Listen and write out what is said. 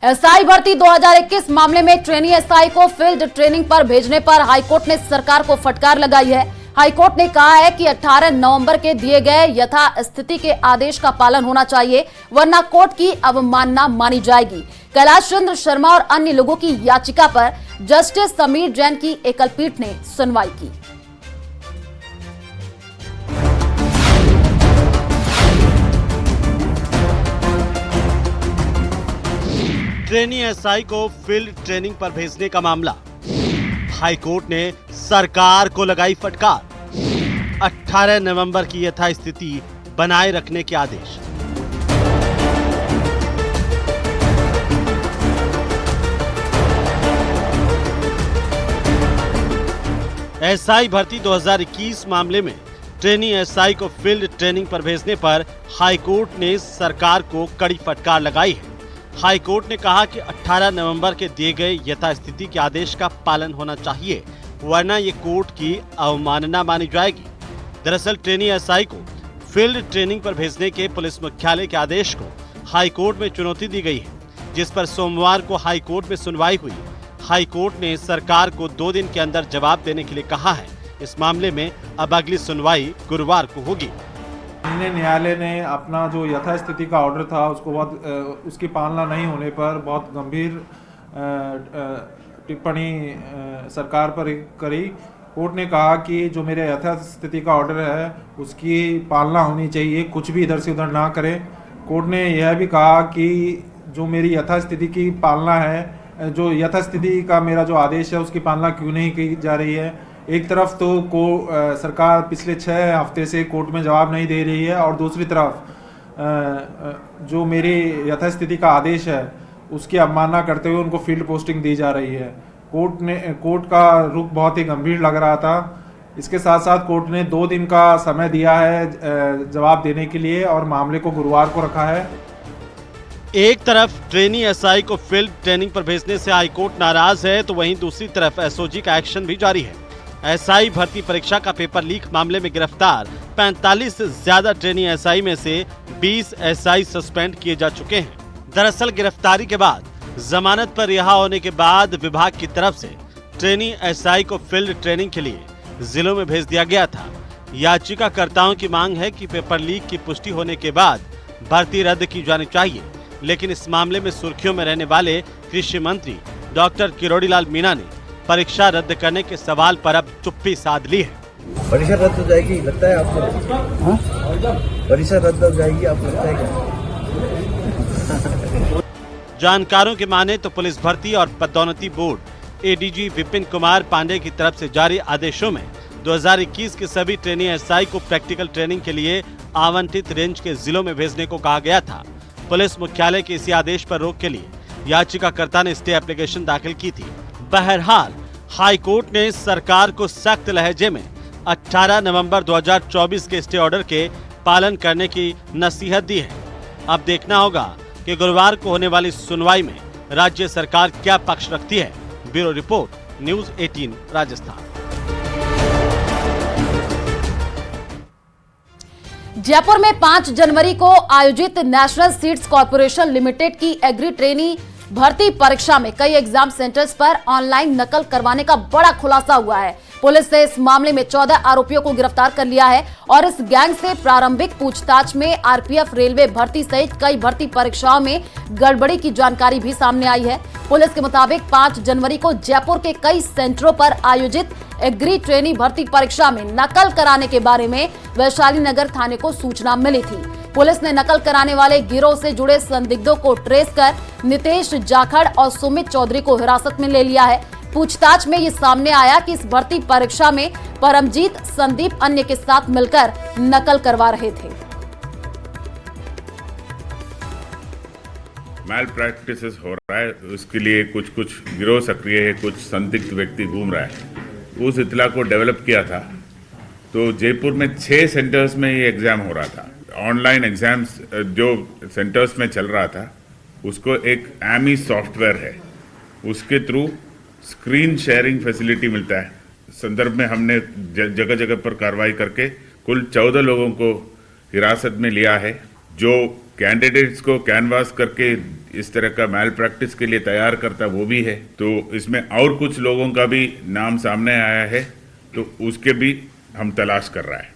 SI भर्ती 2021 मामले में ट्रेनी एसआई को फील्ड ट्रेनिंग पर भेजने पर हाईकोर्ट ने सरकार को फटकार लगाई है। हाईकोर्ट ने कहा है कि 18 नवंबर के दिए गए यथास्थिति के आदेश का पालन होना चाहिए, वरना कोर्ट की अवमानना मानी जाएगी। कैलाश चंद्र शर्मा और अन्य लोगों की याचिका पर जस्टिस समीर जैन की एकल पीठ ने सुनवाई की। ट्रेनी एसआई को फील्ड ट्रेनिंग पर भेजने का मामला, हाईकोर्ट ने सरकार को लगाई फटकार। 18 नवंबर की यथास्थिति बनाए रखने के आदेश। एसआई भर्ती 2021 मामले में ट्रेनी एसआई को फील्ड ट्रेनिंग पर भेजने पर हाईकोर्ट ने सरकार को कड़ी फटकार लगाई है। हाईकोर्ट ने कहा कि 18 नवंबर के दिए गए यथास्थिति के आदेश का पालन होना चाहिए, वरना ये कोर्ट की अवमानना मानी जाएगी। दरअसल ट्रेनी एसआई को फील्ड ट्रेनिंग पर भेजने के पुलिस मुख्यालय के आदेश को हाईकोर्ट में चुनौती दी गई है, जिस पर सोमवार को हाईकोर्ट में सुनवाई हुई। हाईकोर्ट ने सरकार को 2 दिन के अंदर जवाब देने के लिए कहा है। इस मामले में अब अगली सुनवाई गुरुवार को होगी। न्यायालय ने अपना जो यथास्थिति का ऑर्डर था उसकी पालना नहीं होने पर बहुत गंभीर टिप्पणी सरकार पर करी। कोर्ट ने कहा कि जो मेरे यथास्थिति का ऑर्डर है उसकी पालना होनी चाहिए, कुछ भी इधर से उधर ना करें। कोर्ट ने यह भी कहा कि जो मेरी यथास्थिति की पालना है, जो यथास्थिति का मेरा जो आदेश है उसकी पालना क्यों नहीं की जा रही है। एक तरफ तो सरकार पिछले 6 हफ्ते से कोर्ट में जवाब नहीं दे रही है और दूसरी तरफ जो मेरी यथास्थिति का आदेश है उसकी अवमानना करते हुए उनको फील्ड पोस्टिंग दी जा रही है। कोर्ट का रुख बहुत ही गंभीर लग रहा था। इसके साथ साथ कोर्ट ने 2 दिन का समय दिया है जवाब देने के लिए और मामले को गुरुवार को रखा है। एक तरफ ट्रेनी एसआई को फील्ड ट्रेनिंग पर भेजने से हाईकोर्ट नाराज है, तो वहीं दूसरी तरफ एसओजी का एक्शन भी जारी है। एसआई भर्ती परीक्षा का पेपर लीक मामले में गिरफ्तार 45 से ज्यादा ट्रेनी एसआई में से 20 एसआई सस्पेंड किए जा चुके हैं। दरअसल गिरफ्तारी के बाद जमानत पर रिहा होने के बाद विभाग की तरफ से ट्रेनी एसआई को फील्ड ट्रेनिंग के लिए जिलों में भेज दिया गया था। याचिकाकर्ताओं की मांग है कि पेपर लीक की पुष्टि होने के बाद भर्ती रद्द की जानी चाहिए, लेकिन इस मामले में सुर्खियों में रहने वाले कृषि मंत्री डॉक्टर किरोड़ीलाल मीणा ने परीक्षा रद्द करने के सवाल पर अब चुप्पी साध ली है। परीक्षा रद्द हो जाएगी लगता है आपको? परीक्षा रद्द हो जाएगी आपको लगता है क्या? जानकारों के माने तो पुलिस भर्ती और पदोन्नति बोर्ड एडीजी विपिन कुमार पांडे की तरफ से जारी आदेशों में 2021 के सभी ट्रेनी एसआई को प्रैक्टिकल ट्रेनिंग के लिए आवंटित रेंज के जिलों में भेजने को कहा गया था। पुलिस मुख्यालय के इसी आदेश पर रोक के लिए याचिकाकर्ता ने स्टे एप्लीकेशन दाखिल की थी। बहरहाल हाईकोर्ट ने सरकार को सख्त लहजे में 18 नवंबर 2024 के स्टे ऑर्डर के पालन करने की नसीहत दी है। अब देखना होगा कि गुरुवार को होने वाली सुनवाई में राज्य सरकार क्या पक्ष रखती है। Bureau report, news 18 Rajasthan. Jaipur में 5 जनवरी को आयोजित नेशनल सीड्स कॉर्पोरेशन लिमिटेड की एग्री ट्रेनी भर्ती परीक्षा में कई एग्जाम सेंटर्स पर ऑनलाइन नकल करवाने का बड़ा खुलासा हुआ है। पुलिस ने इस मामले में 14 आरोपियों को गिरफ्तार कर लिया है और इस गैंग से प्रारंभिक पूछताछ में आरपीएफ, रेलवे भर्ती सहित कई भर्ती परीक्षाओं में गड़बड़ी की जानकारी भी सामने आई है। पुलिस के मुताबिक 5 जनवरी को जयपुर के कई सेंटरों पर आयोजित एग्री ट्रेनी भर्ती परीक्षा में नकल कराने के बारे में वैशाली नगर थाने को सूचना मिली थी। पुलिस ने नकल कराने वाले गिरोह से जुड़े संदिग्धों को ट्रेस कर नितेश जाखड़ और सुमित चौधरी को हिरासत में ले लिया है। पूछताछ में ये सामने आया कि इस भर्ती परीक्षा में परमजीत, संदीप अन्य के साथ मिलकर नकल करवा रहे थे। मैल प्रैक्टिसेस हो रहा है, उसके लिए कुछ गिरोह सक्रिय है, कुछ संदिग्ध व्यक्ति घूम रहा है। उस इतला को डेवलप किया था। तो जयपुर में 6 सेंटर्स में ये एग्जाम हो रहा था। ऑनलाइन एग्जाम्स जो सेंटर्स में चल रहा था उसको एक एमी सॉफ्टवेयर है, उसके थ्रू स्क्रीन शेयरिंग फैसिलिटी मिलता है। संदर्भ में हमने जगह जगह पर कार्रवाई करके कुल 14 लोगों को हिरासत में लिया है, जो कैंडिडेट्स को कैनवास करके इस तरह का मैल प्रैक्टिस के लिए तैयार करता वो भी है। तो इसमें और कुछ लोगों का भी नाम सामने आया है, तो उसके भी हम तलाश कर रहे हैं।